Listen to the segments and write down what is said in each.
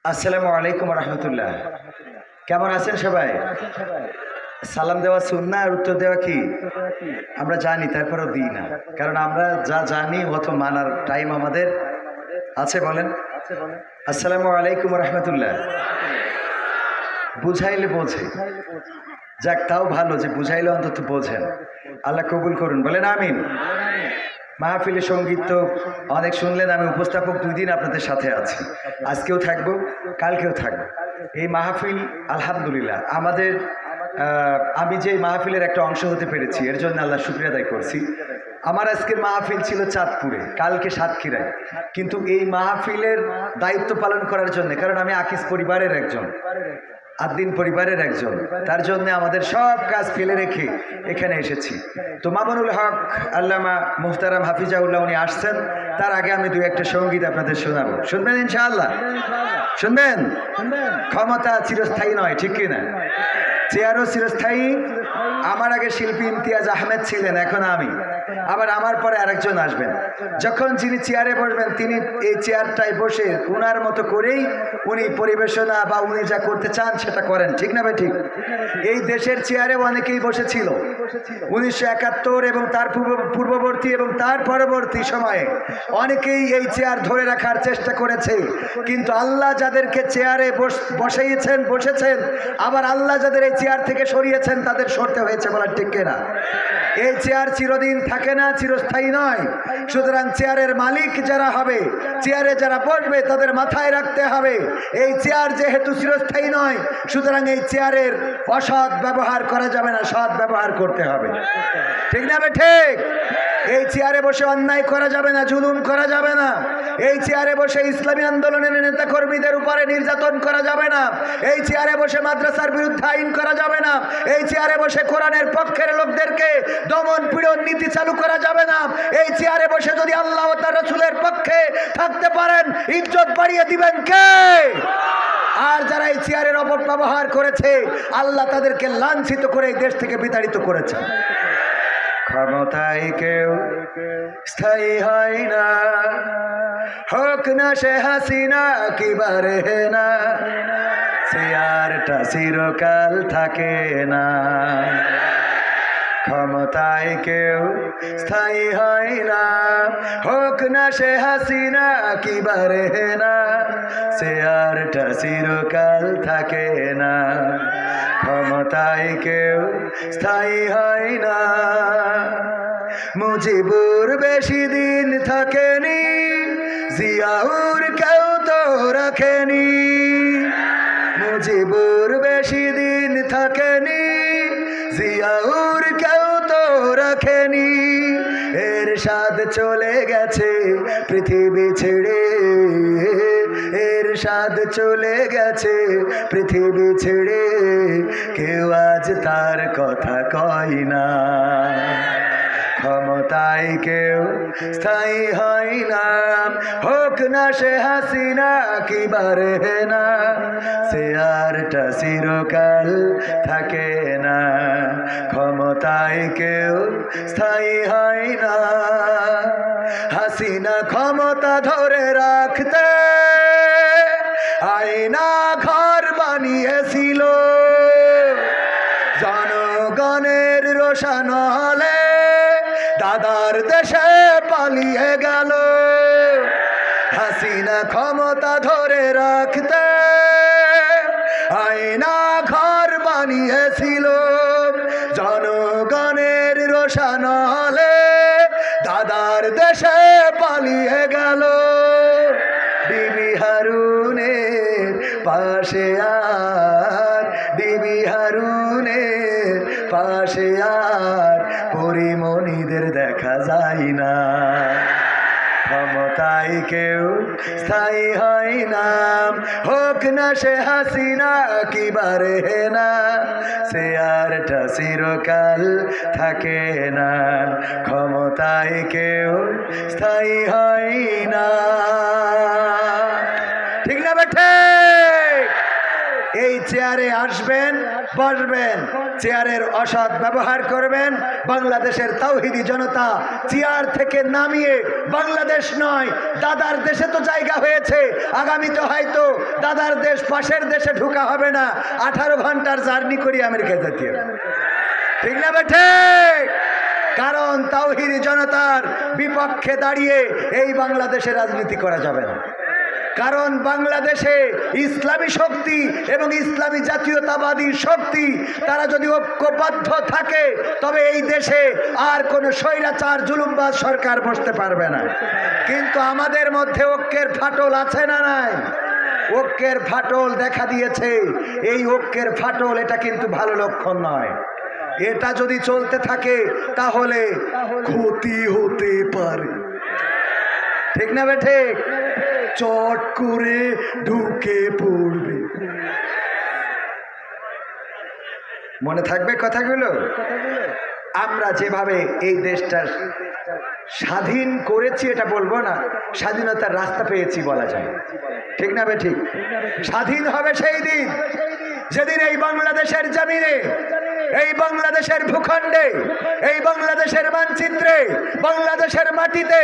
আসসালামু আলাইকুম রহমতুল্লাহ। কেমন আছেন সবাই? সালাম দেওয়া সুন্নাহ আর উত্তর দেওয়া কি আমরা জানি, তারপরেও দিই না, কারণ আমরা যা জানি অত মানার টাইম আমাদের আছে। বলেন আসসালামু আলাইকুম রহমতুল্লাহ। বুঝাইলে বোঝে, যাক তাও ভালো যে বুঝাইলে অন্তত বোঝেন। আল্লাহ কবুল করুন, বলেন আমিন। মাহফিলে সঙ্গীত তো অনেক শুনলেন। আমি উপস্থাপক, 2 দিন আপনাদের সাথে আছি, আজকেও থাকবো, কালকেও থাকবো। এই মাহফিল আলহামদুলিল্লাহ আমাদের আমি যে মাহফিলের একটা অংশ হতে পেরেছি এর জন্য আল্লাহ শুকরিয়া আদায় করছি। আমার আজকের মাহফিল ছিল চাঁদপুরে, কালকে সাতক্ষীরায়, কিন্তু এই মাহফিলের দায়িত্ব পালন করার জন্য, কারণ আমি আকিস পরিবারের একজন, আদ্দিন পরিবারের একজন, তার জন্য আমাদের সব কাজ ফেলে রেখে এখানে এসেছি। তো মামুনুল হক আল্লামা মুহতারাম হাফিজাউল্লাহ উনি আসছেন, তার আগে আমি 2-1টা সঙ্গীত আপনাদের শোনাবো। শুনবেন ইনশাআল্লাহ? শুনবেন? ক্ষমতা চিরস্থায়ী নয়, ঠিক কিনা? চেয়ারও চিরস্থায়ী। আমার আগে শিল্পী ইমতিয়াজ আহমেদ ছিলেন, এখন আমি, আবার আমার পরে আরেকজন আসবেন। যখন যিনি চেয়ারে বসবেন তিনি এই চেয়ারটায় বসে ওনার মতো করেই উনি পরিবেশনা বা উনি যা করতে চান সেটা করেন, ঠিক না ভাই? ঠিক। এই দেশের চেয়ারে অনেকেই বসেছিল 1971 এবং তার পূর্ববর্তী এবং তার পরবর্তী সময়ে অনেকেই এই চেয়ার ধরে রাখার চেষ্টা করেছে, কিন্তু আল্লাহ যাদেরকে চেয়ারে বসেছেন, আবার আল্লাহ যাদের এই চেয়ার থেকে সরিয়েছেন তাদের সরতে হয়েছে, বলার ঠিক কিনা? এই চেয়ার চিরদিন থাকে না, চিরস্থায়ী নয়। সুতরাং চেয়ারের মালিক যারা হবে, চেয়ারে যারা বসবে তাদের মাথায় রাখতে হবে এই চেয়ার যেহেতু চিরস্থায়ী নয়, সুতরাং এই চেয়ারের অসৎ ব্যবহার করা যাবে না, সৎ ব্যবহার করতে হবে, ঠিক না? ঠিক। এই চেয়ারে বসে অন্যায় করা যাবে না, জুলুম করা যাবে না। এই চেয়ারে বসে ইসলামী আন্দোলনের নেতা কর্মীদের উপরে নির্যাতন করা যাবে না। এই চেয়ারে বসে মাদ্রাসার বিরুদ্ধে আইন করা যাবে না। এই চেয়ারে বসে কোরআনের পক্ষের লোকদেরকে দমন পীড়ন নীতি চালু করা যাবে না। এই চেয়ারে বসে যদি আল্লাহ ও তার রাসূলের পক্ষে থাকতে পারেন, ইজ্জত বাড়িয়ে দিবেন কে? আর যারা এই চেয়ারের অপব্যবহার করেছে আল্লাহ তাদেরকে লাঞ্ছিত করে এই দেশ থেকে বিতাড়িত করেছে। ক্ষমতায় কেউ স্থায়ী হয় না, হোক না সে হাসিনা কিবারে না, চেয়ারটা চিরকাল থাকে না। ক্ষমতায় কেউ স্থায়ী হয় না, হোক না সে হাসিনা কিবারে না, চেয়ারটা চিরকাল থাকে না। ক্ষমতায় কেউ স্থায়ী হয় না। মুজিবুর বেশি দিন থাকেনি, জিয়াউর কেউ তো রাখেনি। মুজিবুর বেশি দিন থাকেনি, জিয়াউর কেউ তো রাখেনি। এরশাদ চলে গেছে পৃথিবী ছেড়ে, এরশাদ চলে গেছে পৃথিবী ছেড়ে, কেউ আজ তার কথা কয় না। ক্ষমতায় কেউ স্থায়ী হয় না, হোক না সে হাসিনা কিবারে না, চেয়ারটা চিরকাল থাকে না। ক্ষমতায় কেউ স্থায়ী হয় না। হাসিনা ক্ষমতা ধরে রাখতে আয়না ঘর বানিয়েছিল, জনগণের রোশন হলে দাদার দেশে পালিয়ে গেল। হাসিনা ক্ষমতা ধরে রাখতে আয়না ঘর বানিয়েছিল, জনগণের রোশন হলে দাদার দেশে পালিয়ে গেল। বিবি হারুনের পাশে আর, বিবি হারুনের পাশে আর পরিমণিদের দেখা যায় না। ক্ষমতায় কেউ স্থায়ী হয় না, হোক না সে হাসিনা কিবারে না, চেয়ারটা চিরকাল থাকে না। ক্ষমতায় কেউ স্থায়ী হয় না, ঠিক না বেঠে? এই চেয়ারে আসবেন, বসবেন, চেয়ারের অসৎ ব্যবহার করবেন। বাংলাদেশের তাওহীদি জনতা চেয়ার থেকে নামিয়ে বাংলাদেশ নয় দাদার দেশে তো জায়গা হয়েছে, আগামীতে হয়তো দাদার দেশ পাশের দেশে ঢোকা হবে না, 18 ঘন্টার জার্নি করি আমেরিকায় যেতে হবে। ঠিক না বেঠে? কারণ তাওহীদি জনতার বিপক্ষে দাঁড়িয়ে এই বাংলাদেশে রাজনীতি করা যাবে না। কারণ বাংলাদেশে ইসলামী শক্তি এবং ইসলামী জাতীয়তাবাদী শক্তি তারা যদি ঐক্যবদ্ধ থাকে তবে এই দেশে আর কোনো স্বৈরাচার জুলুমবাজ সরকার বসতে পারবে না। কিন্তু আমাদের মধ্যে ঐক্যের ফাটল আছে না নাই? ঐক্যের ফাটল দেখা দিয়েছে। এই ঐক্যের ফাটল এটা কিন্তু ভালো লক্ষণ নয়। এটা যদি চলতে থাকে তাহলে ক্ষতি হতে পারে। ঠিক না বেঠে? চট করে ঢুকে পড়বে। মনে থাকবে কথাগুলো? আমরা যেভাবে এই দেশটা স্বাধীন করেছি এটা বলবো না, স্বাধীনতার রাস্তা পেয়েছি বলা যায়। ঠিক না বেঠিক? স্বাধীন হবে সেই দিন যেদিন এই বাংলাদেশের জমিনে, এই বাংলাদেশের ভূখণ্ডে, এই বাংলাদেশের মানচিত্রে, বাংলাদেশের মাটিতে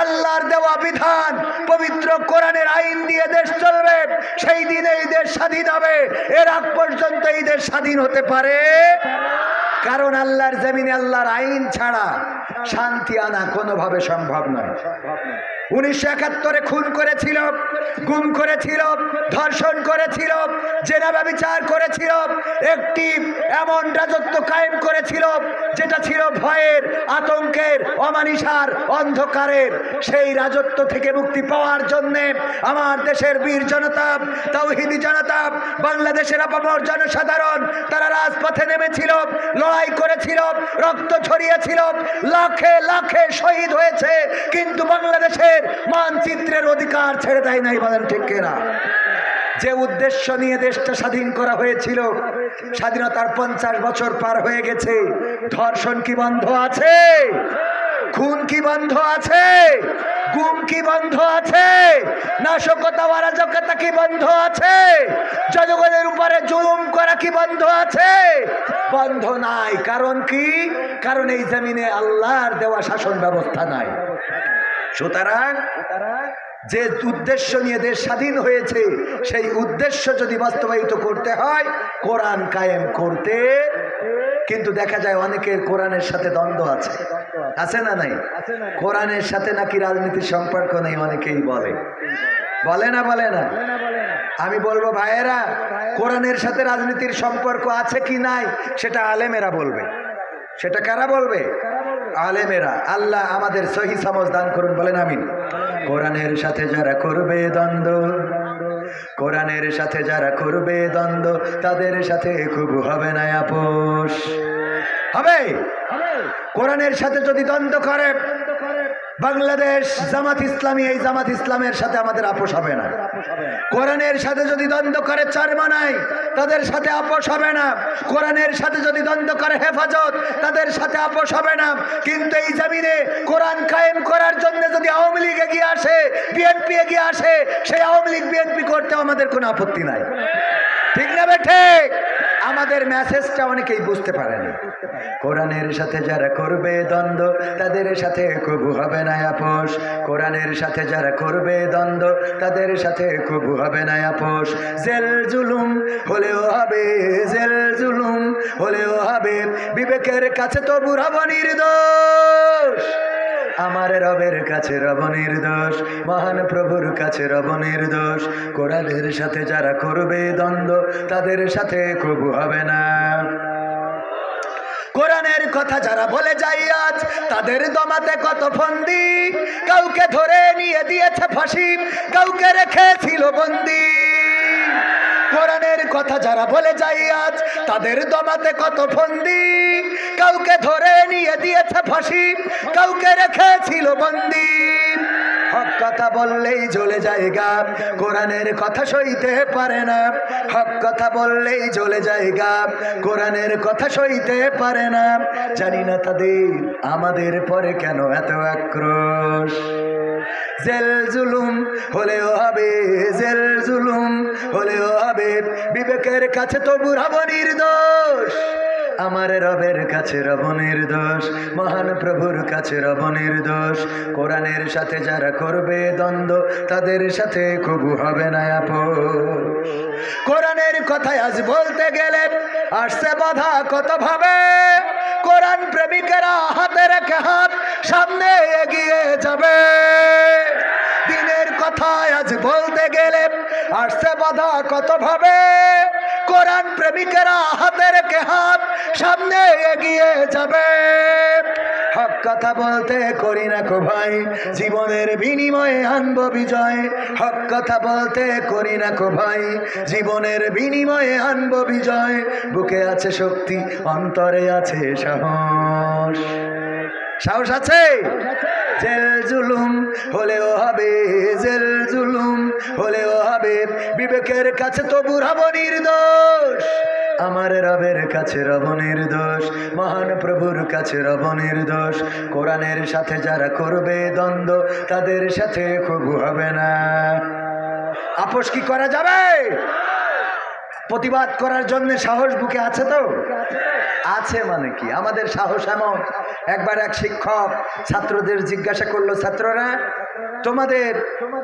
আল্লাহর দেওয়া বিধান পবিত্র কোরআনের আইন দিয়ে দেশ চলবে। সেই দিন এই দেশ স্বাধীন হবে। এর আগ পর্যন্ত এই দেশ স্বাধীন হতে পারে, কারণ আল্লাহর জমিনে আল্লাহর আইন ছাড়া শান্তি আনা কোনোভাবে সম্ভব নয়। 1971 খুন করেছিল, গুম করেছিল, ধর্ষণ করেছিল, জেনা ব্যভিচার করেছিল, একটি এমন রাজত্ব কায়েম করেছিল যেটা ছিল ভয়ের, আতঙ্কের, অমানিসার, অন্ধকারের। সেই রাজত্ব থেকে মুক্তি পাওয়ার জন্যে আমার দেশের বীর জনতা, তাওহীদি জনতা, বাংলাদেশের আপামর জনসাধারণ তারা রাজপথে নেমেছিল, লড়াই করেছিল, রক্ত ছড়িয়েছিল, লাখে লাখে শহীদ হয়েছে, কিন্তু বাংলাদেশের মানচিত্রের অধিকার ছেড়ে দেয় নাই। বলেন ঠিক কিনা? যে উদ্দেশ্য নিয়ে দেশটা স্বাধীন করা হয়েছিল, স্বাধীনতার 50 বছর পার হয়ে গেছে। ধর্ষণ কি বন্ধ আছে? খুন কি বন্ধ আছে? গুম কি বন্ধ আছে? নাশকতা, অরাজকতা কি বন্ধ আছে? জনগণের উপরে জুলুম করা কি বন্ধ আছে? বন্ধ নাই। কারণ কি? কারণ এই জমিনে আল্লাহর দেওয়া শাসন ব্যবস্থা নাই। সুতরাং যে উদ্দেশ্য নিয়ে দেশ স্বাধীন হয়েছে সেই উদ্দেশ্য যদি বাস্তবায়িত করতে হয় কোরআন কায়েম করতে, কিন্তু দেখা যায় অনেকের কোরআনের সাথে দ্বন্দ্ব আছে। আছে না নাই? কোরআনের সাথে নাকি রাজনীতির সম্পর্ক নেই, অনেকেই বলে। বলে না? বলে না? আমি বলবো ভাইয়েরা, কোরআনের সাথে রাজনীতির সম্পর্ক আছে কি নাই সেটা আলেমেরা বলবে। সেটা কারা বলবে? আলেমেরা। আল্লাহ আমাদের সহি সমঝ দান করুন, বলেন আমিন। কোরআনের সাথে যারা করবে দ্বন্দ্ব, কোরআনের সাথে যারা করবে দ্বন্দ্ব, তাদের সাথে খুব হবে না আপোষ। হবে? কোরআনের সাথে যদি দ্বন্দ্ব করে বাংলাদেশ জামাত ইসলামী, এই জামাত ইসলামের সাথে আমাদের আপোষ হবে না। কোরআনের সাথে যদি দ্বন্দ্ব করে চরমনাই, তাদের সাথে আপোষ হবে না। কোরআনের সাথে যদি দ্বন্দ্ব করে হেফাজত, তাদের সাথে আপোষ হবে না। কিন্তু এই জমিনে কোরআন কায়েম করার জন্য যদি আওয়ামী লীগ এগিয়ে আসে, বিএনপি এগিয়ে আসে, সেই আওয়ামী লীগ বিএনপি করতে আমাদের কোনো আপত্তি নাই। ঠিক না বেঠে? আমাদের মেসেজটা অনেকেই বুঝতে পারেনি। কোরআনের সাথে যারা করবে দ্বন্দ্ব, তাদের সাথে কবু হবে না আপোষ। কোরআনের সাথে যারা করবে দ্বন্দ্ব, তাদের সাথে কবু হবে না আপোষ। জেল জুলুম হলেও হবে, জেল জুলুম হলেও হবে, বিবেকের কাছে তবু রব নির্দোষ। আমার রবের কাছে রব নির্দোষ, মহান প্রভুর কাছে রব নির্দোষ। কোরআনের সাথে যারা করবে দ্বন্দ্ব, তাদের সাথে কবু হবে না। কোরআনের কথা যারা বলে যায় আজ, তাদের দমাতে কত ফন্দি। কাউকে ধরে নিয়ে দিয়েছে ফাঁসি, কাউকে রেখেছিল বন্দি। কোরআনের কথা যারা বলে যায় আজ, তাদের দমাতে কত ফন্দি। কাউকে ধরে নিয়ে দিয়েছে ফাঁসি, কাউকে রেখেছিল বন্দি। হক কথা বললেই জ্বলে যায় গা, কোরআনের কথা সইতে পারে না। হক কথা বললেই জ্বলে যায় গা, কোরআনের কথা সইতে পারে না। জানি না তাদের আমাদের পরে কেন এত আক্রোশ। জেল জুলুম হলেও হবে, জেল জুলুম হলেও হবে, বিবেকের কাছে তবু রব নির্দোষ, আমার রবের কাছে রব নির্দোষ, মহান প্রভুর কাছে রব নির্দোষ। কোরআনের সাথে যারা করবে দ্বন্দ্ব তাদের সাথে কবু হবে না আপোষ। কোরআনের কথায় আজ বলতে গেলে আসছে বাধা কত ভাবে, কোরআন প্রেমিকেরা হাতে রেখে হাত সামনে এগিয়ে যাবে। দিনের কথায় আজ বলতে গেলে আসছে বাধা কত ভাবে, কোরআন প্রেমিকেরা হাতে রেখে হাত সামনে এগিয়ে যাবে। হক কথা বলতে করি না কো ভাই, জীবনের বিনিময়ে আনবো বিজয়। হক কথা বলতে করি না কো ভাই, জীবনের বিনিময়ে আনবো বিজয়। বুকে আছে শক্তি, অন্তরে আছে সাহস। সাহস আছে? জেল জুলুম হলেও হবে, জেল জুলুম হলেও হবে, বিবেকের কাছে তবু রব নির্দোষ, আমার রবের কাছে রব নির্দোষ, মহান প্রভুর কাছে রব নির্দোষ। কোরআনের সাথে যারা করবে দ্বন্দ্ব তাদের সাথে কবু হবে না আপোষ। কি করা যাবে? প্রতিবাদ করার জন্য সাহস বুকে আছে তো? আছে মানে কি? আমাদের সাহস এমন, একবার এক শিক্ষক ছাত্রদের জিজ্ঞাসা করলো, ছাত্ররা তোমাদের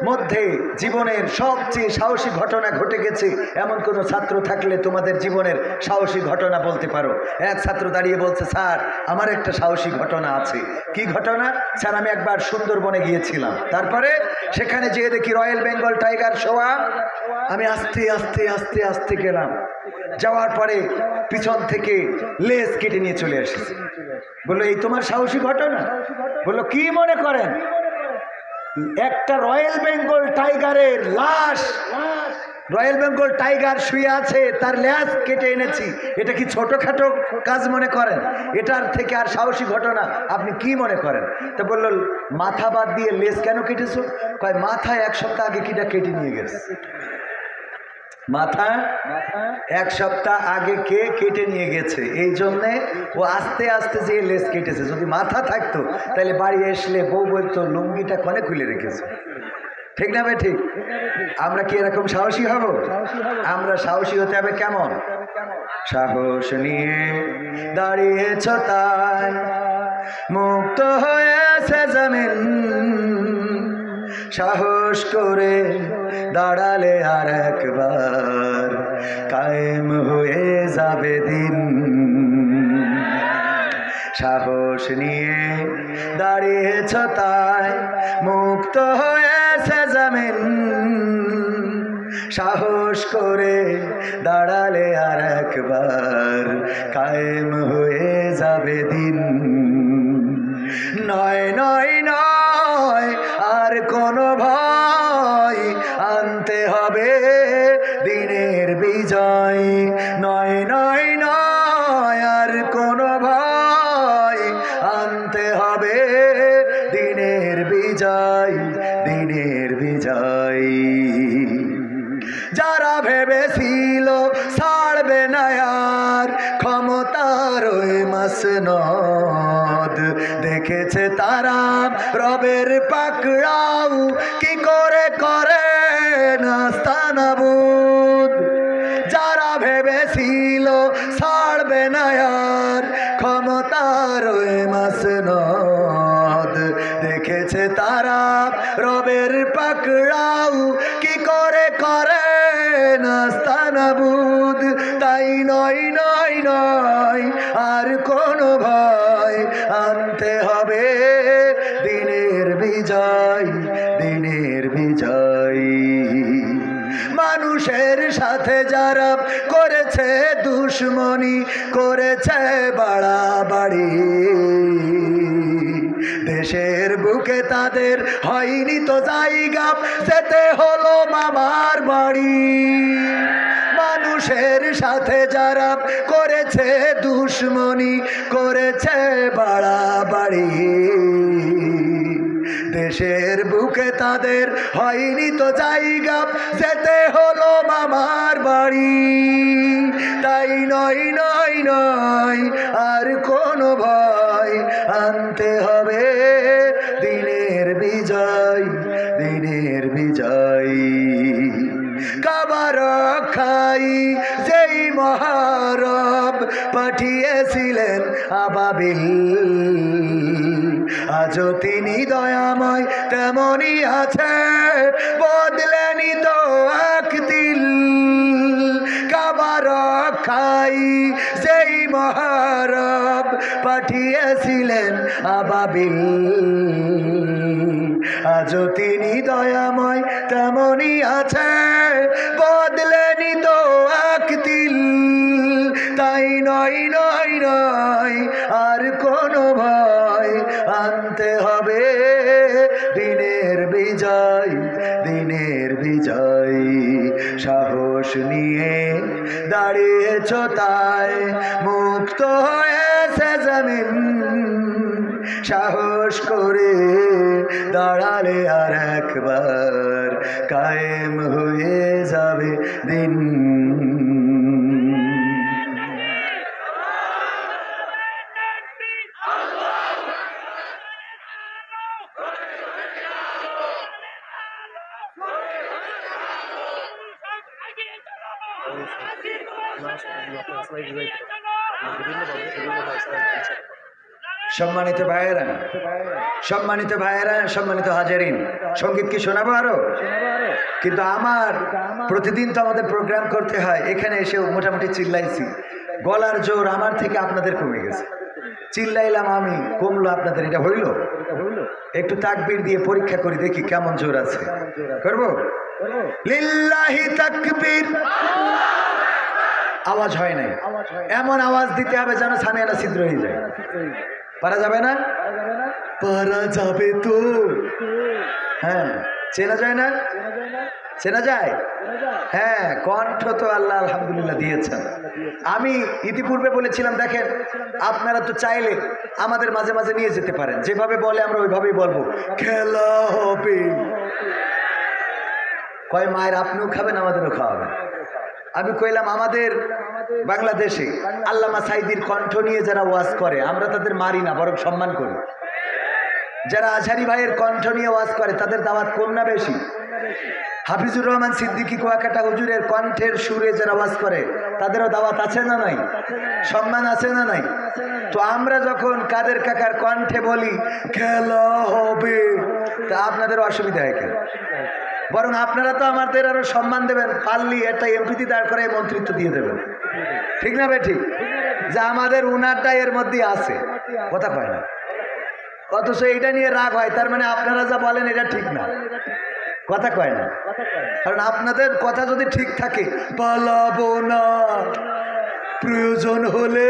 মধ্যে জীবনের সবচেয়ে সাহসী ঘটনা ঘটে গেছে এমন কোনো ছাত্র থাকলে তোমাদের জীবনের সাহসী ঘটনা বলতে পারো। এক ছাত্র দাঁড়িয়ে বলছে, স্যার আমার একটা সাহসী ঘটনা আছে। কি ঘটনা? স্যার আমি একবার সুন্দরবনে গিয়েছিলাম, তারপরে সেখানে যেয়ে দেখি রয়্যাল বেঙ্গল টাইগার শোয়া। আমি আস্তে আস্তে আস্তে আস্তে গেলাম, যাওয়ার পরে পিছন থেকে লেজ কেটে নিয়ে চলে এসেছি। বললো এই তোমার সাহসী ঘটনা? বললো কি মনে করেন, একটা রয়্যাল বেঙ্গল টাইগারের লাশ, রয়্যাল বেঙ্গল টাইগার শুয়ে আছে, তার লেজ কেটে এনেছি, এটা কি ছোটখাটো কাজ মনে করেন? এটার থেকে আর সাহসী ঘটনা আপনি কি মনে করেন? তো বললো মাথা বাদ দিয়ে লেজ কেন কেটেছো? কয় মাথা এক সপ্তাহ আগে কিটা কেটে নিয়ে গেছে। মাথা এক সপ্তাহ আগে কে কেটে নিয়ে গেছে, এই জন্যে ও আস্তে আস্তে যে লেজ কেটেছে। যদি মাথা থাকতো তাহলে বাড়ি আসলে বউ বলতো লুঙ্গিটা কনে খুলে রেখেছে। ঠিক না ভাই? ঠিক। আমরা কি এরকম সাহসী হব? আমরা সাহসী হতে হবে কেমন? সাহস নিয়ে দাঁড়িয়েছ তাই মুক্ত হয়েছে জমিন, সাহস করে দাঁড়ালে আর একবার কায়েম হয়ে যাবে দিন। সাহস নিয়ে দাঁড়িয়েছ তাই মুক্ত হয়েছে জমিন, সাহস করে দাঁড়ালে আর একবার কায়েম হয়ে যাবে দিন। নয় নয় নয় আর কোনো ভয়, আনতে হবে দিনের বিজয়। নয় নয় নয় আর কোনো ভয়, আনতে হবে দিনের বিজয়, দিনের বিজয়। যারা ভেবেছিল ছাড়বে না আর ক্ষমতার ওই মাসনদ, দেখেছে তারা রবের পাকড়াও কি করে করে নাস্তানাবুদ। যারা ভেবেছিল ছাড়বে না আর ক্ষমতার ওই মাসনদ, দেখেছে তারা রবের পাকড়াও কি করে করে নাস্তানাবুদ। তাই নয় নয় নয় আর কোনো ভয়, আনতে হবে দিনের বিজয়, দিনের বিজয়। মানুষের সাথে যারা করেছে দুশ্মনী, করেছে বাড়াবাড়ি, দেশের বুকে তাদের হয়নি তো জায়গা, যেতে হলো মামার বাড়ি। মানুষের সাথে যারা করেছে দুশ্মনী, করেছে বাড়াবাড়ি, দেশের বুকে তাদের হয়নি তো জায়গা, যেতে হলো মামার বাড়ি। তাই নয় নয় নয় আর কোনো ভয়, আনতে হবে দিনের বিজয়, দিনের বিজয়। কাবার রক্ষাই যেই মহারব পাঠিয়েছিলেন আবাবিল, আজও তিনি দয়াময় তেমনই আছে, বদলেনি তো একদিন। কাবা রক্ষাই যেই মহারব পাঠিয়েছিলেন আবাবিল, আজও তিনি দয়াময় তেমনই আছে, বদলেনি তো একদিন। তাই নয় নয় নয় আর কোনো ভয়, আনতে হবে দিনের বিজয়, দিনের বিজয়। সাহস নিয়ে দাঁড়িয়েছ তাই মুক্ত হয়েছে জমিন, সাহস করে দাঁড়ালে আর একবার কায়েম হয়ে যাবে দিন। সম্মানিত ভাইয়েরা, সম্মানিত ভাইয়েরা, সম্মানিত হাজারিন, সঙ্গীত কি শোনাবো আরো? কিন্তু আমার প্রতিদিন তো আমাদের প্রোগ্রাম করতে হয়, এখানে এসে মোটামুটি চিল্লাইছি, গলার জোর আমার থেকে আপনাদের কমে গেছে। চিল্লাইলাম আমি, কমলো আপনাদের, এটা হইল? একটু তাকবীর দিয়ে পরীক্ষা করি দেখি কেমন জোর আছে। করবো? লিল্লাহি তাকবীর। আওয়াজ হয় নাই, এমন আওয়াজ দিতে হবে যেন সামিয়ানা ছিদ্র হয়ে যায়। পারা যাবে না? পারা যাবে তো। হ্যাঁ, চেনা যায় না? চেনা যায়? হ্যাঁ, কণ্ঠ তো আল্লাহ আলহামদুলিল্লাহ দিয়েছেন। আমি ইতিপূর্বে বলেছিলাম, দেখেন আপনারা তো চাইলে আমাদের মাঝে মাঝে নিয়ে যেতে পারেন, যেভাবে বলে আমরা ওইভাবেই বলবো। খেলা হবে, কয় মায়ের আপনিও খাবেন আমাদেরও খাওয়াবেন। আমি কইলাম আমাদের বাংলাদেশে আল্লামা সাইদির কণ্ঠ নিয়ে যারা ওয়াজ করে আমরা তাদের মারি না, বরং সম্মান করি। যারা আজহারি ভাইয়ের কণ্ঠ নিয়ে ওয়াজ করে তাদের দাওয়াত কম না বেশি? হাফিজুর রহমান সিদ্দিকী কুয়াকাটা হুজুরের কণ্ঠের সুরে যারা ওয়াজ করে তাদেরও দাওয়াত আছে না নাই? সম্মান আছে না নাই? তো আমরা যখন কাদের কাকার কণ্ঠে বলি খেলা হবে, তা আপনাদের অসুবিধা হয় কেন? বরং আপনারা তো আমাদের আরো সম্মান দেবেন, পারলি একটা এমপিতে দাঁড় করে মন্ত্রিত্ব দিয়ে দেবেন, ঠিক না? ঠিক যে আমাদের উনারটা এর মধ্যে আছে, কথা কয় না, অথচ এইটা নিয়ে রাগ হয়, তার মানে আপনারা যা বলেন এটা ঠিক না, কথা কয় না। কারণ আপনাদের কথা যদি ঠিক থাকে, পালাবো না, প্রয়োজন হলে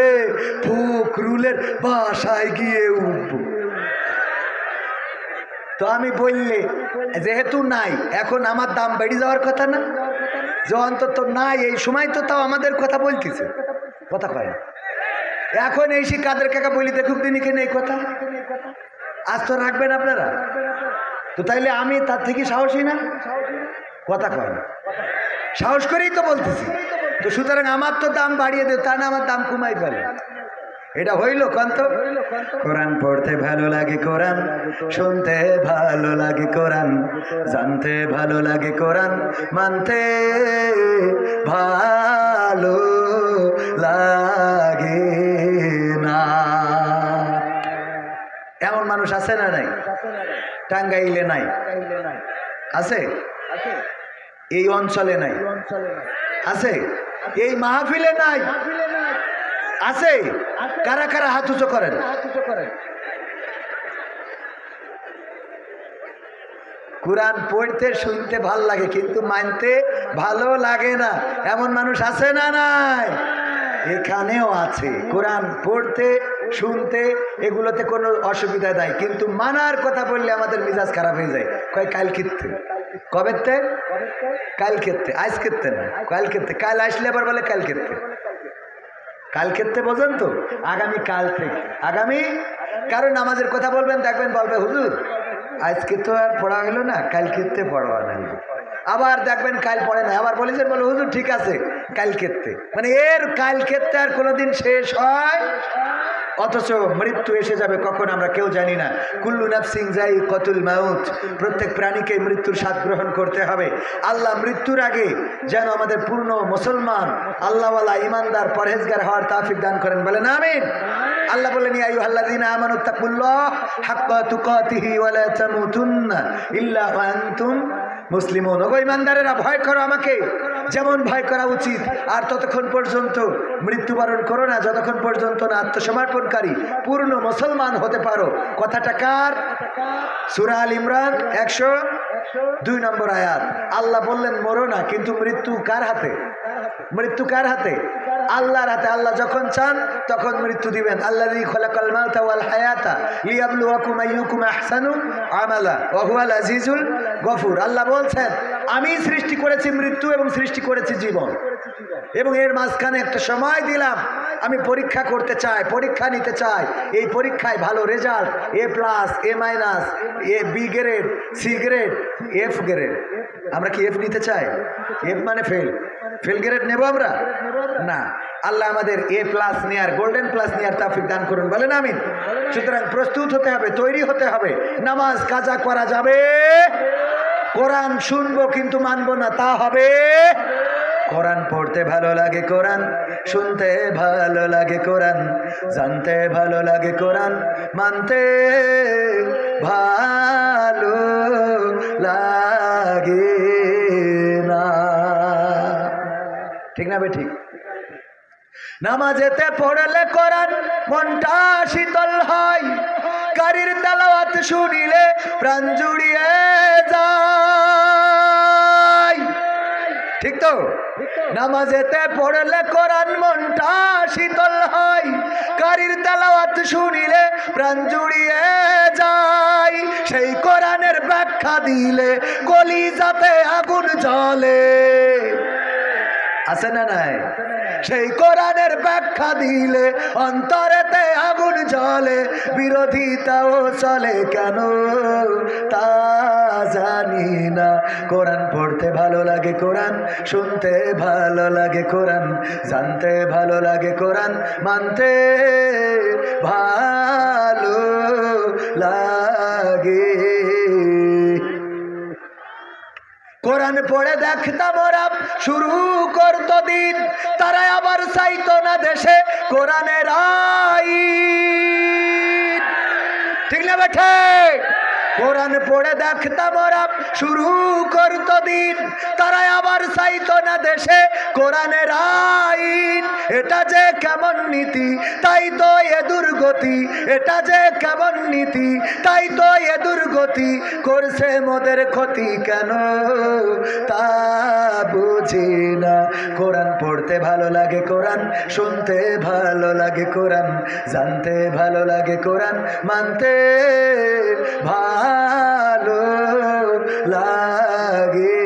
ফখরুলের বাসায় গিয়ে উঠবো। তো আমি বললে যেহেতু নাই, এখন আমার দাম বেড়ে যাওয়ার কথা না, যে অন্তত নাই এই সময় তো তাও আমাদের কথা বলতেছে, কথা কয় না। এখন এই সে কাদের কাকা বলি দেখুক দিন এখানে এই কথা, আজ তো রাখবেন আপনারা, তো তাইলে আমি তার থেকে সাহসী না, কথা কয় না, সাহস করেই তো বলতেছি। তো সুতরাং আমার তো দাম বাড়িয়ে দেয়, তা না আমার দাম কমাই ফেলে, এটা হইল কন্ত? কোরআন পড়তে ভালো লাগে, কোরআন শুনতে ভালো লাগে, কোরআন জানতে ভালো লাগে, কোরআন মানতে ভালো লাগে না। এমন মানুষ আছে না নাই? টাঙ্গাইলে নাই, আছে? এই অঞ্চলে নাই, আছে? এই মাহফিলে নাই, আছে? কারা কারা হাত উঁচু করেন? কোরআন পড়তে শুনতে ভাল লাগে কিন্তু মানতে ভালো লাগে না, এমন মানুষ আছে না নাই? এখানেও আছে। কোরআন পড়তে শুনতে এগুলোতে কোনো অসুবিধা নাই, কিন্তু মানার কথা বললে আমাদের মেজাজ খারাপ হয়ে যায়। কয় কাল ক্ষেত্রে, কবেতে? কাল ক্ষেত্রে, আজ ক্ষেত্রে না, কাল ক্ষেত্রে। কাল আসলে আবার বলে কাল ক্ষেত্রে, কাল ক্ষেত্রে বোঝেন তো? আগামী কাল থেকে, আগামী, কারণ নামাজের কথা বলবেন দেখবেন বলবে হুজুর আজকে তো আর পড়া হলো না, কাল ক্ষেত্রে পড়া না, আবার দেখবেন কাল পড়ে না, আবার বলেছেন বলে হুজুর ঠিক আছে কাল ক্ষেত্রে, মানে এর কাল ক্ষেত্রে আর কোনোদিন শেষ হয় অথচ মৃত্যু এসে যাবে কখন আমরা কেউ জানি না। কুল্লু নাফসিন যায়িকাতুল মাউত, প্রত্যেক প্রাণীকে মৃত্যুর স্বাদ গ্রহণ করতে হবে। আল্লাহ মৃত্যুর আগে যেন আমাদের পূর্ণ মুসলমান, আল্লাহওয়ালা, ইমানদার, পরহেজগার হওয়ার তৌফিক দান করেন, বলেন আমিন। আল্লাহ বলেন, ইয়া আইয়ুহাল্লাযীনা আমানুত্তাকুল্লাহ হাক্কা তুকাতিহি ওয়া লা তামুতুন্না ইল্লা ওয়া আনতুম মুসলিমুন। ওগো ইমানদারেরা, ভয় করো আমাকে যেমন ভয় করা উচিত, আর ততক্ষণ পর্যন্ত মৃত্যুবরণ করো না যতক্ষণ পর্যন্ত না আত্মসমর্পণকারী পূর্ণ মুসলমান হতে পারো। কথাটা কার? সূরা আল ইমরান 102 নম্বর আয়াত। আল্লাহ বললেন মরো না, কিন্তু মৃত্যু কার হাতে? মৃত্যু কার হাতে? আল্লাহর হাতে। আল্লাহ যখন চান তখন মৃত্যু দিবেন। আল্লাযী খালাকাল মাউতা ওয়াল হায়াতা লিয়াবলুয়াকুম আইয়ুকুম আহসানু আমালা ওয়া হুয়াল আজিজুল গফুর। আল্লাহ বলছেন, আমি সৃষ্টি করেছি মৃত্যু এবং সৃষ্টি করেছি জীবন, এবং এর মাঝখানে একটা সময় দিলাম, আমি পরীক্ষা করতে চাই, পরীক্ষা নিতে চাই। এই পরীক্ষায় ভালো result, A+, A-, B grade, C grade, F grade. আমরা কি F নিতে চাই? F মানে ফেল, ফেল গ্রেড নেব আমরা না। আল্লাহ আমাদের A+ নেয়ার, গোল্ডেন প্লাস নেয়ার তৌফিক দান করুন, বলেন আমিন। সুতরাং প্রস্তুত হতে হবে, তৈরি হতে হবে। নামাজ কাজা করা যাবে, কোরআন শুনবো কিন্তু মানবো না, তা হবে। কোরআন পড়তে ভালো লাগে, কোরআন শুনতে ভালো লাগে, কোরআন জানতে ভালো লাগে, কোরআন মানতে ভালো লাগে না। ঠিক না বেঠিক? নামাজেতে পড়লে কোরআন মনটা শীতল হয়, কারীর তেলাওয়াত শুনিলে প্রাণ জুড়িয়ে যায়। ঠিক তো? নামাজেতে পড়লে কোরআন মনটা শীতল হয়, কারীর তেলাওয়াত শুনিলে প্রাণ জুড়িয়ে যায়। সেই কোরআনের ব্যাখ্যা দিলে কলিজাতে আগুন জ্বলে, আছে না নাই? সেই কোরআনের ব্যাখ্যা দিলে অন্তরেতে আগুন জ্বলে, বিরোধিতাও চলে কেন তা জানি না। কোরআন পড়তে ভালো লাগে, কোরআন শুনতে ভালো লাগে, কোরআন জানতে ভালো লাগে, কোরআন মানতে ভালো লাগে। কোরআন পড়ে দেখতাম ওরা শুরু করতো দিন, তারা আবার চাইতো না দেশে কোরআনের আইন। ঠিক না বেঠে? কোরআন পড়ে দেখতাম ওরা শুরু করতো দিন, তারা আবার চাইতো না দেশে কোরআনের আইন। এটা যে কেমন নীতি, তাই তো এ দুর্গতি, এটা যে কেমন নীতি, তাই তো এ দুর্গতি, করছে মোদের ক্ষতি কেন তা বুঝি না। কোরআন পড়তে ভালো লাগে, কোরআন শুনতে ভালো লাগে, কোরআন জানতে ভালো লাগে, কোরআন মানতে ভালো লাগে।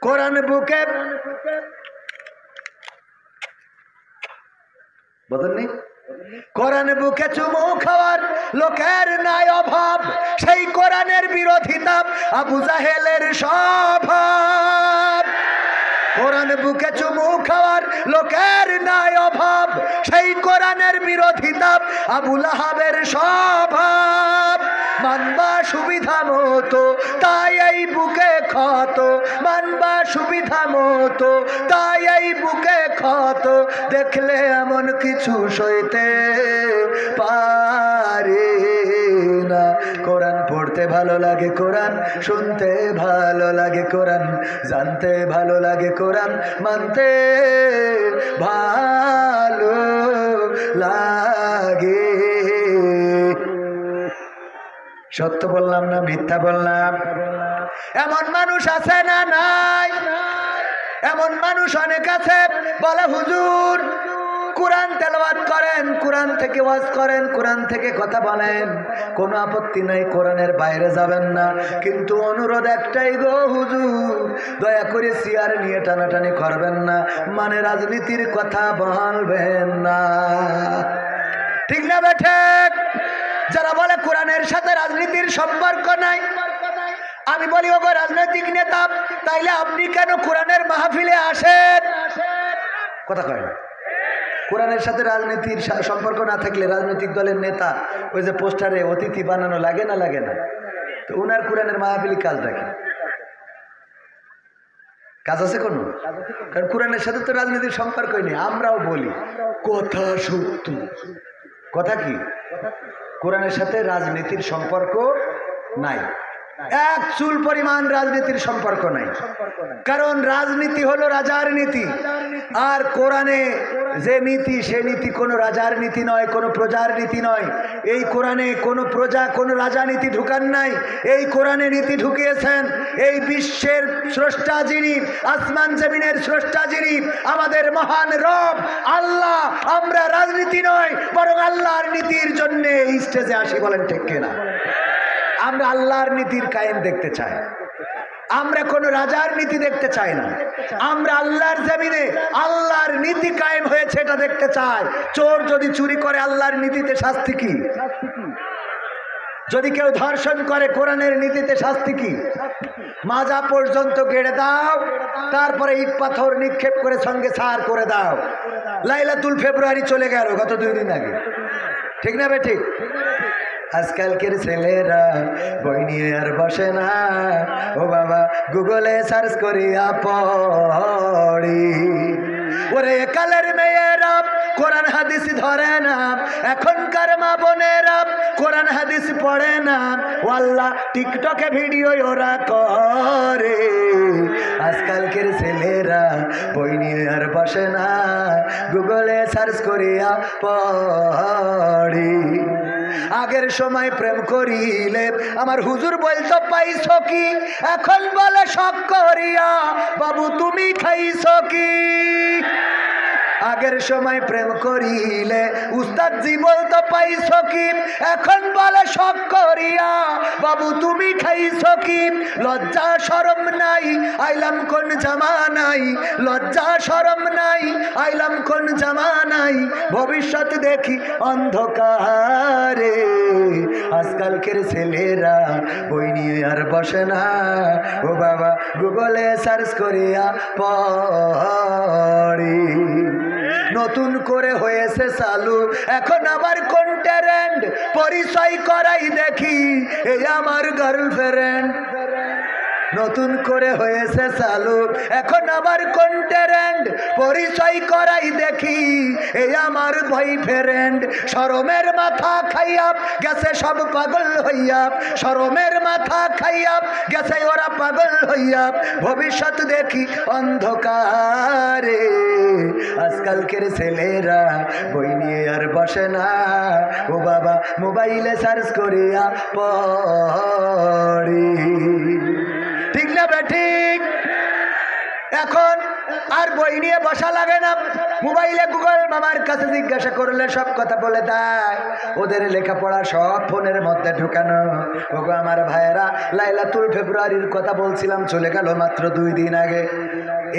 কোরআন বুকে বদলনি, কোরআন বুকে চুমু খাওয়ার লোকের নাই অভাব, সেই কোরআনের বিরোধিতা আবু জাহেলের স্বভাব। কোরআন বুকে চুমু খাওয়ার লোকের নাই অভাব, সেই কোরআনের বিরোধিতা আবু লাহাবের স্বভাব। মানবা সুবিধা মতো তাই এই বুকে ক্ষত, মানবা সুবিধা মতো তাই এই বুকে ক্ষত, দেখলে এমন কিছু সইতে পারে না। কোরআন পড়তে ভালো লাগে, কোরআন শুনতে ভালো লাগে, কোরআন জানতে ভালো লাগে, কোরআন মানতে ভালো লাগে। সত্য বললাম না মিথ্যা বললাম? এমন মানুষ আছে না নাই? এমন মানুষ অনেক আছে, বলে হুজুর কোরআন তেলাওয়াত করেন, কোরআন থেকে ওয়াজ করেন, কোরআন থেকে কথা বলেন, কোনো আপত্তি নাই, কোরআনের বাইরে যাবেন না, কিন্তু অনুরোধ একটাই গো হুজুর, দয়া করে চেয়ার নিয়ে টানাটানি করবেন না, মানে রাজনীতির কথা বলবেন না। ঠিক না বেঠে? যারা বলে কোরআনের সাথে রাজনীতির সম্পর্ক নাই, আমি বলি ওগো রাজনৈতিক নেতা, তাইলে আপনি কেন কোরআনের মাহফিলে আসেন? কথা কয় না। কোরআনের সাথে রাজনীতির সম্পর্ক না থাকলে রাজনৈতিক দলের নেতা ওই যে পোস্টারে অতিথি বানানো লাগে না লাগে না? তো উনার কোরআনের মাহফিলি কাজটা কি? কাজ আছে কোনো? কারণ কোরআনের সাথে তো রাজনীতির সম্পর্কই নেই। আমরাও বলি কথা সত্য। কথা কি? কোরআনের সাথে রাজনীতির সম্পর্ক নাই, এক চুল পরিমাণ রাজনীতির সম্পর্ক নাই। কারণ রাজনীতি হলো রাজার নীতি, আর কোরআনে যে নীতি সে নীতি কোনো রাজার নীতি নয়, কোনো প্রজার নীতি নয়। এই কোরআনে কোনো প্রজা কোনো রাজা নীতি ঢুকান নাই, এই কোরআনে নীতি ঢুকিয়েছেন এই বিশ্বের স্রষ্টা যিনি, আসমান জমিনের স্রষ্টা যিনি, আমাদের মহান রব আল্লাহ। আমরা রাজনীতি নয় বরং আল্লাহর নীতির জন্য এই স্টেজে আসি, বলেন ঠিক কিনা? আমরা আল্লাহর নীতির কায়েম দেখতে চাই, আমরা কোন রাজার নীতি দেখতে চাই না। আমরা আল্লাহর জমিনে আল্লাহর নীতি কায়েম হয়েছে এটা দেখতে চাই। চোর যদি চুরি করে আল্লাহর নীতিতে শাস্তি কি? যদি কেউ ধর্ষণ করে কোরআনের নীতিতে শাস্তি কি? মাজা পর্যন্ত গেড়ে দাও, তারপরে ইট পাথর নিক্ষেপ করে সঙ্গে সার করে দাও। লাইলাতুল ফেব্রুয়ারি চলে গেল গত 2 দিন আগে, ঠিক না বে ঠিক? আজকালকের ছেলেরা বই নিয়ে আর বসে না, ও বাবা গুগলে সার্চ করিয়া পড়ি। ওরে কালের মেয়েরা কোরআন হাদিস ধরে না, এখনকার মা বোনেরা কোরআন হাদিস পড়ে না, ও আল্লাহ টিকটকে ভিডিও ওরা করে। আজকালকের ছেলেরা বই নিয়ে আর বসে না, গুগলে সার্চ করিয়া পড়ি। আগের সময় প্রেম করিলে আমার হুজুর বলতো পাইছো কি, এখন বলে শখ করিয়া বাবু তুমি খাইছো কি। আগের সময় প্রেম করিলে উস্তাদজি বলতো পাইছো কি, এখন বলে শখ করিয়া বাবু তুমি খাইছো কি। লজ্জা শরম নাই আইলাম কোন জামানাই, লজ্জা শরম নাই আইলাম কোন জামানাই, ভবিষ্যৎ দেখি অন্ধকারে। আজকালকের ছেলেরা বই নিয়ে আর বসে না, ও বাবা গুগলে সার্চ করিয়া পড়ি। নতুন করে হয়েছে চালু এখন আবার কোন ট্রেন্ড, পরিচয় করাই দেখি এই আমার গার্লফ্রেন্ড। নতুন করে হয়েছে চালু এখন আবার কোন ট্রেন্ড, পরিচয় করাই দেখি এই আমার বয়ফ্রেন্ড। শরমের মাথা খাইয়া গেছে সব পাগল হইয়া, শরমের মাথা খাইয়া গেছে ওরা পাগল হইয়া, ভবিষ্যৎ দেখি অন্ধকারে। আজকালকের ছেলেরা বই নিয়ে আর বসে না, ও বাবা মোবাইলে সার্চ করিয়া পড়ি। ঠিক না ঠিক? এখন আর বই নিয়ে বসা লাগে না, মোবাইলে গুগল মামার কাছে জিজ্ঞাসা করলে সব কথা বলে দেয়। ওদের লেখাপড়া সব ফোনের মধ্যে ঢুকানো। ওগো আমার ভাইয়েরা, লাইলাতুল ফেব্রুয়ারির কথা বলছিলাম, চলে গেল মাত্র 2 দিন আগে।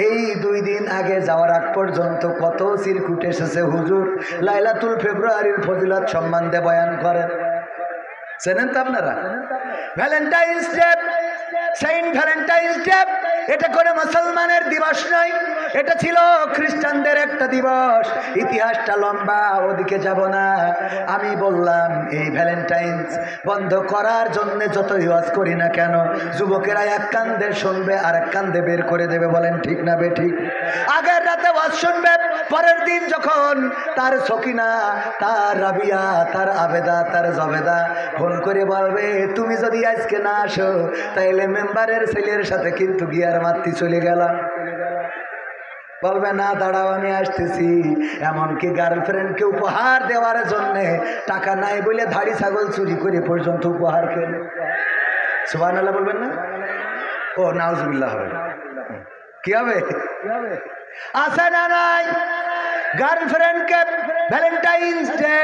এই 2 দিন আগে যাওয়ার আগ পর্যন্ত কত চিরকুট এসেছে হুজুর লাইলাতুল ফেব্রুয়ারির ফজিলত সম্বন্ধে বয়ান করেন। চেনেন তো আপনারা? Valentine's Day, saint Valentine's Day, এটা কোনো মুসলমানের দিবস নয়, এটা ছিল খ্রিস্টানদের একটা দিবস। ইতিহাসটা লম্বা, ওদিকে যাব না। আমি বললাম এই ভ্যালেন্টাইন্স বন্ধ করার জন্য যতই ওয়াজ করি না কেন, যুবকেরা এক কান্দে শুনবে আর এক কান্দে বের করে দেবে, বলেন ঠিক না বে ঠিক? আগের রাতে ওয়াজ শুনবে, পরের দিন যখন তার সকিনা, তার রাবিয়া, তার আবেদা, তার জবেদা ফোন করে বলবে তুমি যদি আজকে না আসো তাইলে মেম্বারের ছেলের সাথে কিন্তু গিয়ার মারতে চলে গেলাম। বলবে না দাঁড়াও আমি আসতেছি। এমনকি গার্লফ্রেন্ডকে উপহার দেওয়ার জন্যে টাকা নাই বলে ধাড়ি ছাগল চুরি করে পর্যন্ত উপহার কেনে। সুবহানাল্লাহ বলবেন না? ও নাউজুবিল্লাহ হবে। কি হবে? আছে না নাই? গার্লফ্রেন্ডকে ভ্যালেন্টাইন্স ডে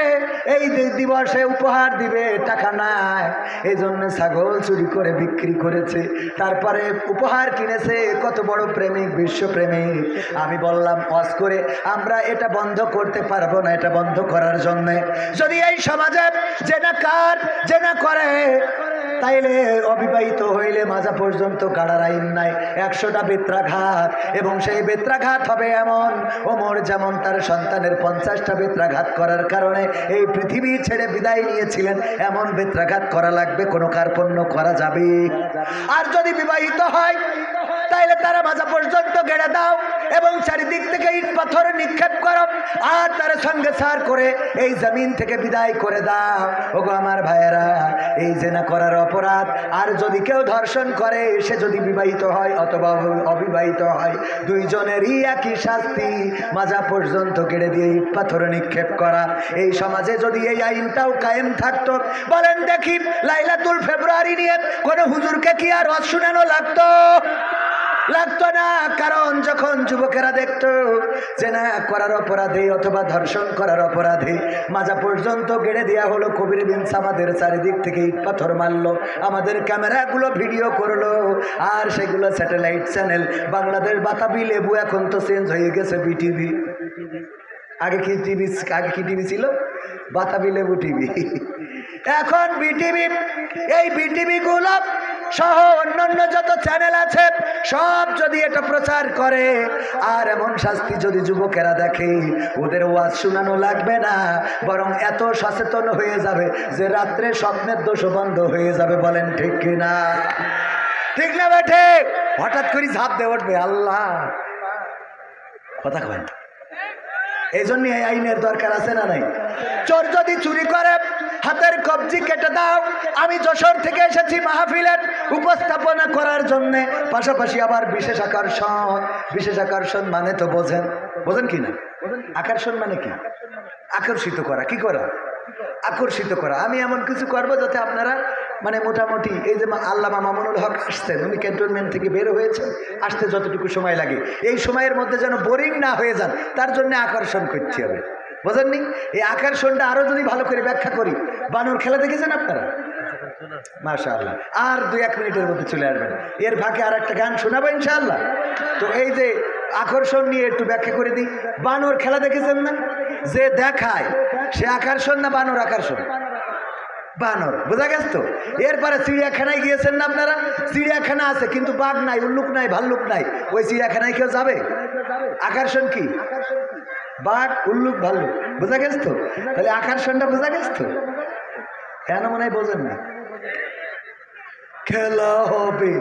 এই দিবসে উপহার দিবে, টাকা নাই, এই জন্য ছাগল চুরি করে বিক্রি করেছে, তারপরে উপহার কিনেছে। কত বড় প্রেমিক, বিশ্বপ্রেমিক। আমি বললাম ওয়াজ করে আমরা এটা বন্ধ করতে পারবো না। এটা বন্ধ করার জন্য যদি এই সমাজে জেনা করে তাইলে অবিবাহিত হইলে মাজা পর্যন্ত কাড়ার আইন নাই, 100টা বেত্রাঘাত, এবং সেই বেত্রাঘাত হবে এমন, ওমর যেমন তার সন্তানের 50টা বেত্রাঘাত করার কারণে এই পৃথিবী ছেড়ে বিদায় নিয়েছিলেন, এমন বেত্রাঘাত করা লাগবে, কোনো কার্পণ্য করা যাবে। আর যদি বিবাহিত হয় তাইলে তারা মাজা পর্যন্ত গেড়ে দাও এবং চারিদিক থেকে ইট পাথর নিক্ষেপ করো, আর তার সঙ্গে সার করে এই জমিন থেকে বিদায় করে দাও। ওগো আমার ভাইয়েরা, এই জেনা করার অপরাধ। আর যদি কেউ ধর্ষণ করে, সে যদি বিবাহিত হয় অথবা অবিবাহিত হয়, দুইজনেরই একই শাস্তি, মাজা পর্যন্ত কেড়ে দিয়ে ইট পাথর নিক্ষেপ করা। এই সমাজে যদি এই আইনটাও কায়েম থাকতো, বলেন দেখি লাইলাতুল ফেব্রুয়ারি নিয়ে কোন হুজুরকে কি আর ওয়াজ শোনানো লাগতো? লাগতো না। কারণ যখন যুবকেরা দেখতো যে না করার অপরাধে অথবা ধর্ষণ করার অপরাধে মাজা পর্যন্ত গেড়ে দেওয়া হলো, কবির বিন সামাদের চারিদিক থেকে ইট পাথর মারলো, আমাদের ক্যামেরাগুলো ভিডিও করলো, আর সেগুলো স্যাটেলাইট চ্যানেল, বাংলাদেশ বাতাবি লেবু, এখন তো চেঞ্জ হয়ে গেছে বিটিভি। আগে কি টিভি ছিল? বাতাবি লেবু টিভি, এখন বিটিভি। এই বিটিভি গুলো সহ অন্যান্য যত চ্যানেল আছে সব যদি এটা প্রচার করে, আর এমন শাস্তি যদি যুবকেরা দেখে, ওদের ওয়াজ শোনানো লাগবে না, বরং এত সচেতন হয়ে যাবে যে রাত্রে স্বপ্নের দোষ বন্ধ হয়ে যাবে। বলেন ঠিক কিনা? ঠিক না বেঠে? হঠাৎ করে ঝাঁপ দিয়ে উঠবে, আল্লাহ কথা কয়। এই জন্য এই আইনের দরকার আছে না নাই? চোর যদি চুরি করে হাতের কবজি কেটে দাও। আমি যশোর থেকে এসেছি মাহফিলের উপস্থাপনা করার জন্যে, পাশাপাশি আবার বিশেষ আকর্ষণ। বিশেষ আকর্ষণ মানে তো বোঝেন কি না? আকর্ষণ মানে কি? আকর্ষিত করা। কি করা? আকর্ষিত করা। আমি এমন কিছু করবো যাতে আপনারা মানে মোটামুটি, এই যে আল্লামা মামুনুল হক আসতেন, উনি ক্যান্টনমেন্ট থেকে বের হয়েছেন, আসতে যতটুকু সময় লাগে এই সময়ের মধ্যে যেন বোরিং না হয়ে যান, তার জন্য আকর্ষণ করতে হবে। বোঝেননি? এই আকর্ষণটা আরো যদি ভালো করে ব্যাখ্যা করি, বানর খেলা দেখেছেন আপনারা? মাশাআল্লাহ। আর 2-1 মিনিটের মধ্যে চলে আসবেন। এর ফাঁকে আর একটা গান শোনাবো ইনশাআল্লাহ। তো এই যে আকর্ষণ নিয়ে একটু ব্যাখ্যা করে দিই। বানর খেলা দেখেছেন না? যে দেখায় সে আকর্ষণ না বানর আকর্ষণ? বানর। বোঝা গেছে তো? এরপরে চিড়িয়াখানায় গিয়েছেন না আপনারা? চিড়িয়াখানা আছে কিন্তু বাঘ নাই, উল্লুক নাই, ভাল্লুক নাই। ওই চিড়িয়াখানায় কেউ যাবে? আকর্ষণ কি? বাঘ, উল্লুক, ভাল্লুক। বোঝা গেছে তো? তাহলে আকর্ষণটা বোঝা গেছে তো? কেন মনে হয় বোঝেন না? খেলা হবে।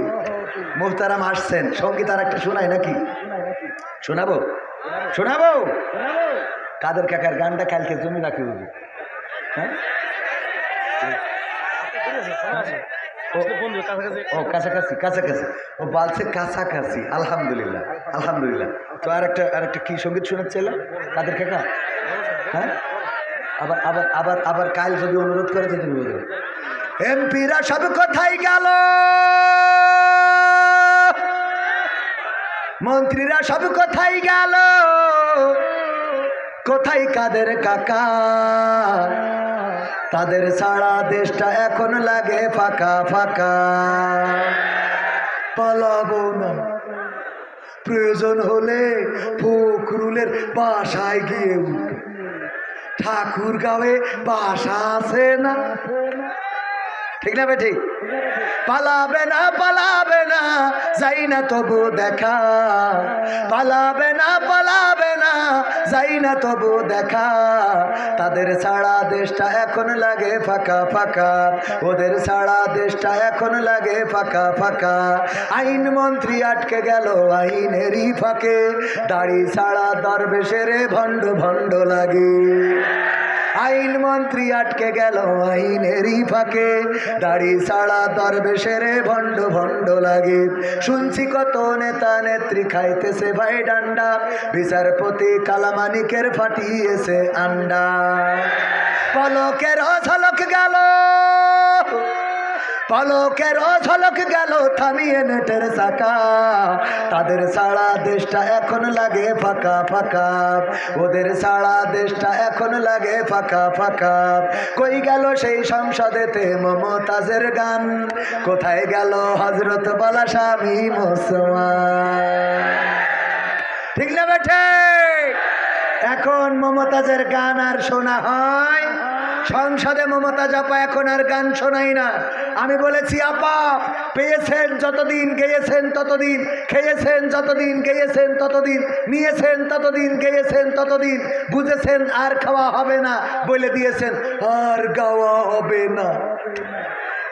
মুহতারাম আসছেন, সঙ্গীত আর একটা শোনাই নাকি? শোনাবো? শোনাবো? কাদের কাকার গানটা কালকে জমি রাখি বুঝি। হ্যাঁ, ও কাছাকাছি, কাছাকাছি। ও বলছে কাছাকাছি। আলহামদুলিল্লাহ, আলহামদুলিল্লাহ। তো আরেকটা কি সঙ্গীত শোনাচ্ছিলাম কাদের কাকা? হ্যাঁ, আবার আবার আবার আবার কাল যদি অনুরোধ করে তো তুমি বলবে। এমপিরা সব কোথায় গেল, মন্ত্রীরা সব কোথায় গেল, কোথায় কাদের কাকা? তাদের সারা দেশটা এখন লাগে ফাঁকা ফাঁকা। পালাবো না, প্রয়োজন হলে ফখরুলের বাসায় গিয়ে উঠবে। ঠাকুর গাঁয়ে বাসা আছে না? ঠিক না বেঠি? পালাবে না, পালাবে না, যাই না তবু দেখা। পালাবে না, পালাবে না, যাই না তবু দেখা। তাদের সারা দেশটা এখন লাগে ফাঁকা ফাঁকা, ওদের সারা দেশটা এখন লাগে ফাঁকা ফাঁকা। আইন মন্ত্রী আটকে গেল আইনেরই ফাঁকে, দাড়ি ছাড়া দরবেশের ভণ্ড ভণ্ড লাগে। আইন মন্ত্রী আটকে গেল আইনেরই ফাঁকে, দাড়ি ছাড়া দরবেশের ভণ্ড ভণ্ড লাগে। শুনছি কত নেতা নেত্রী খাইতেছে ভাই ডান্ডা, বিচারপতি কালামানিকের ফাটিয়েছে আন্ডা। পলকের ঝলক গেল, পলকের ঝলক গেল থামিয়ে নেটের চাকা। তাদের সারা দেশটা এখন লাগে ফাঁকা ফাঁকা, ওদের সারা দেশটা এখন লাগে ফাঁকা ফাঁকা। কই গেল সেই সংসদেতে মমতাজের গান, কোথায় গেল হযরত বালা স্বামী মুসলমান? ঠিক না বেঠে? এখন মমতাজের গান আর শোনা হয়? সংসদে মমতাজ আপা এখন আর গান শোনাই না। আমি বলেছি আপা পেয়েছেন যতদিন, গেয়েছেন ততদিন, খেয়েছেন যতদিন, গেয়েছেন ততদিন, নিয়েছেন ততদিন, গেয়েছেন ততদিন, বুঝেছেন আর খাওয়া হবে না, বলে দিয়েছেন আর গাওয়া হবে না।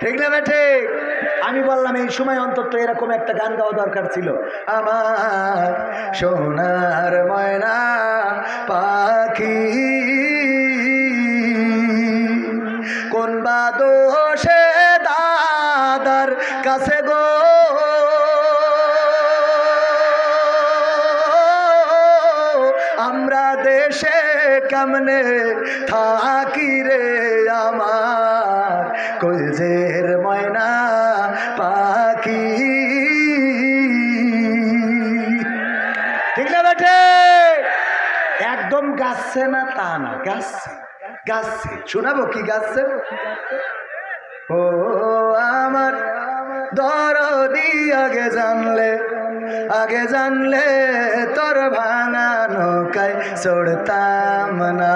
ঠিক না বেঠে? আমি বললাম এই সময় অন্তত এরকম একটা গান গাওয়া দরকার ছিল, আমার সোনার ময়না পাখি কোন বা দোষে দাদার কাছে গো আমরা দেশে কেমনে থাকি রে আমার কলজের ময়না পাখি। ঠিক না বেটে? একদম গাচ্ছে না তা না, গাচ্ছে গাচ্ছে। শোনাবো কি গাচ্ছে? ও আমার দরদি আগে জানলে তোর ভাঙা নৌকায় চড়তাম না।